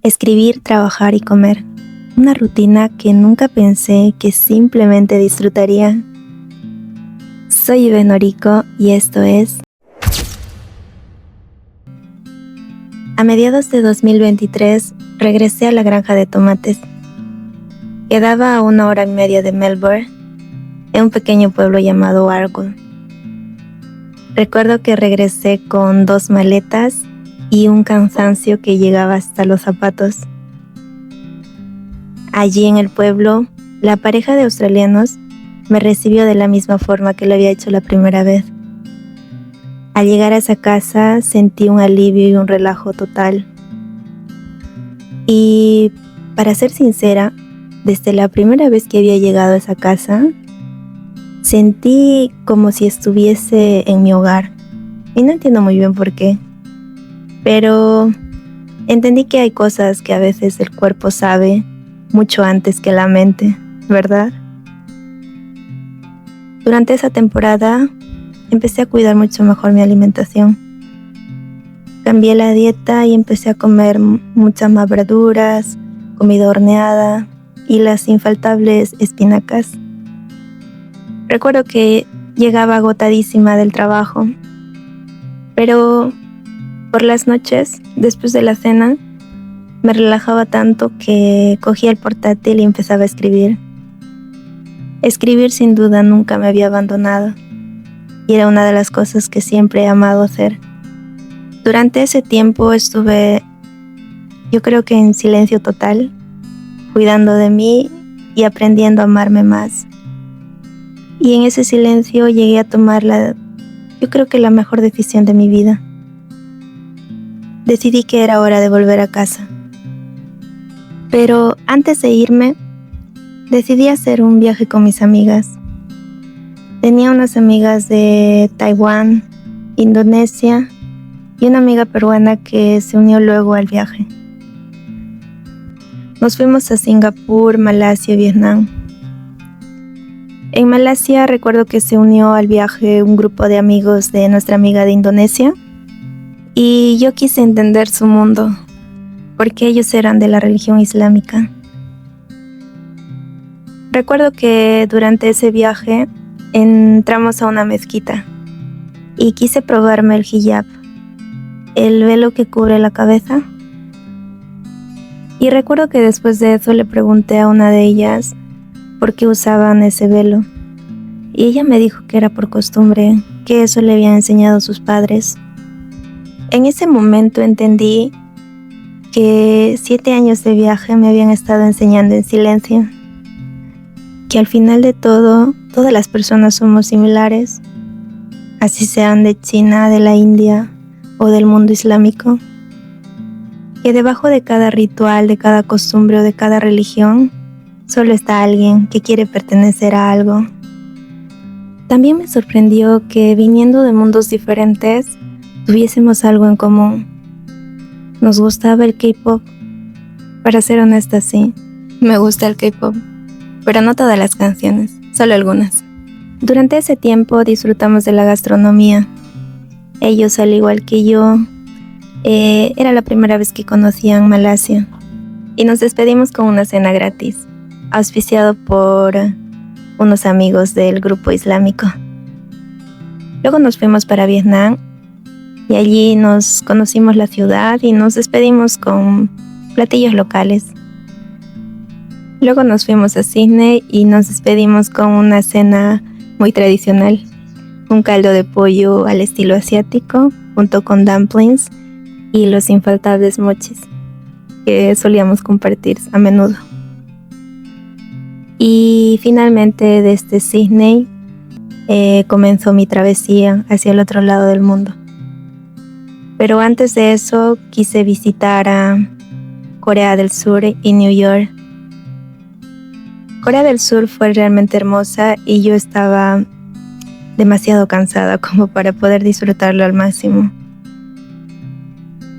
Escribir, trabajar y comer. Una rutina que nunca pensé que simplemente disfrutaría. Soy Ibe Noriko y esto es... A mediados de 2023 regresé a la granja de tomates. Quedaba a 1 hora y media de Melbourne, en un pequeño pueblo llamado Argyle. Recuerdo que regresé con 2 maletas y un cansancio que llegaba hasta los zapatos. Allí en el pueblo, la pareja de australianos me recibió de la misma forma que lo había hecho la primera vez. Al llegar a esa casa sentí un alivio y un relajo total. Y para ser sincera, desde la primera vez que había llegado a esa casa, sentí como si estuviese en mi hogar. Y no entiendo muy bien por qué. Pero entendí que hay cosas que a veces el cuerpo sabe mucho antes que la mente, ¿verdad? Durante esa temporada empecé a cuidar mucho mejor mi alimentación. Cambié la dieta y empecé a comer muchas más verduras, comida horneada y las infaltables espinacas. Recuerdo que llegaba agotadísima del trabajo, pero por las noches, después de la cena, me relajaba tanto que cogía el portátil y empezaba a escribir. Escribir sin duda nunca me había abandonado y era una de las cosas que siempre he amado hacer. Durante ese tiempo estuve, yo creo que en silencio total, cuidando de mí y aprendiendo a amarme más. Y en ese silencio llegué a tomar yo creo que la mejor decisión de mi vida. Decidí que era hora de volver a casa. Pero antes de irme, decidí hacer un viaje con mis amigas. Tenía unas amigas de Taiwán, Indonesia y una amiga peruana que se unió luego al viaje. Nos fuimos a Singapur, Malasia y Vietnam. En Malasia recuerdo que se unió al viaje un grupo de amigos de nuestra amiga de Indonesia y yo quise entender su mundo, porque ellos eran de la religión islámica. Recuerdo que durante ese viaje entramos a una mezquita y quise probarme el hijab, el velo que cubre la cabeza. Y recuerdo que después de eso le pregunté a una de ellas por qué usaban ese velo. Y ella me dijo que era por costumbre, que eso le habían enseñado sus padres. En ese momento entendí que 7 años de viaje me habían estado enseñando en silencio. Que al final de todo, todas las personas somos similares, así sean de China, de la India o del mundo islámico. Que debajo de cada ritual, de cada costumbre o de cada religión, solo está alguien que quiere pertenecer a algo. También me sorprendió que viniendo de mundos diferentes, tuviésemos algo en común. Nos gustaba el K-pop. Para ser honesta, sí, me gusta el K-pop, pero no todas las canciones, solo algunas. Durante ese tiempo disfrutamos de la gastronomía. Ellos, al igual que yo, era la primera vez que conocían Malasia. Y nos despedimos con una cena gratis, auspiciado por unos amigos del grupo islámico. Luego nos fuimos para Vietnam y allí nos conocimos la ciudad y nos despedimos con platillos locales. Luego nos fuimos a Sydney y nos despedimos con una cena muy tradicional, un caldo de pollo al estilo asiático junto con dumplings y los infaltables mochis que solíamos compartir a menudo. Y finalmente desde Sydney comenzó mi travesía hacia el otro lado del mundo. Pero antes de eso quise visitar a Corea del Sur y New York. Corea del Sur fue realmente hermosa y yo estaba demasiado cansada como para poder disfrutarlo al máximo.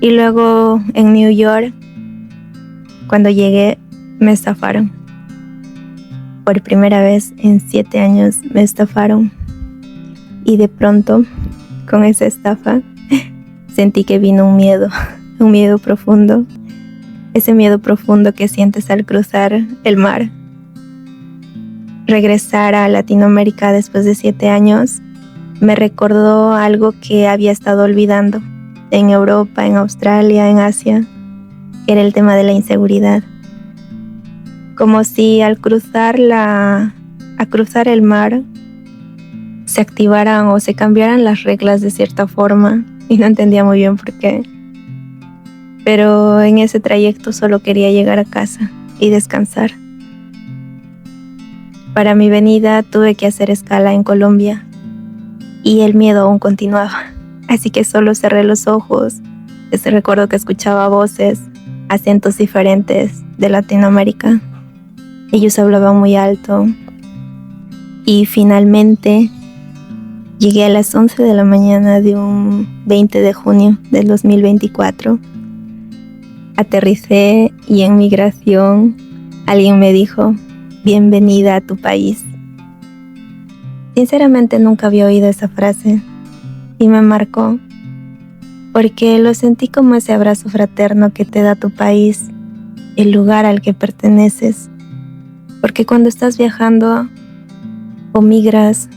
Y luego en New York, cuando llegué, me estafaron. Por primera vez en 7 años me estafaron. Y de pronto, con esa estafa, sentí que vino un miedo profundo. ese miedo profundo que sientes al cruzar el mar. Regresar a Latinoamérica después de 7 años me recordó algo que había estado olvidando en Europa, en Australia, en Asia, que era el tema de la inseguridad. Como si al cruzar el mar se activaran o se cambiaran las reglas de cierta forma, y no entendía muy bien por qué. Pero en ese trayecto solo quería llegar a casa y descansar. Para mi venida tuve que hacer escala en Colombia y el miedo aún continuaba, así que solo cerré los ojos. Recuerdo que escuchaba voces, acentos diferentes de Latinoamérica. Ellos hablaban muy alto y finalmente llegué a las 11 de la mañana de un 20 de junio del 2024. Aterricé y en migración alguien me dijo: bienvenida a tu país. Sinceramente nunca había oído esa frase y me marcó porque lo sentí como ese abrazo fraterno que te da tu país, el lugar al que perteneces. Porque cuando estás viajando o migras,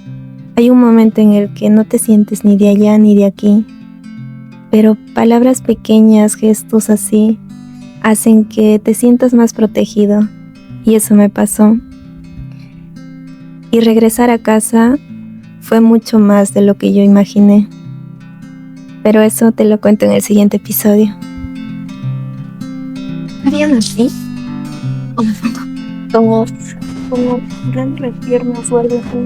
hay un momento en el que no te sientes ni de allá ni de aquí, pero palabras pequeñas, gestos así, hacen que te sientas más protegido, y eso me pasó. Y regresar a casa fue mucho más de lo que yo imaginé, pero eso te lo cuento en el siguiente episodio. ¿Harían así? ¿O me pongo como dándole piernas o algo así?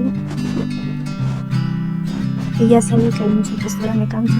Y ya saben que mi postura me cansa.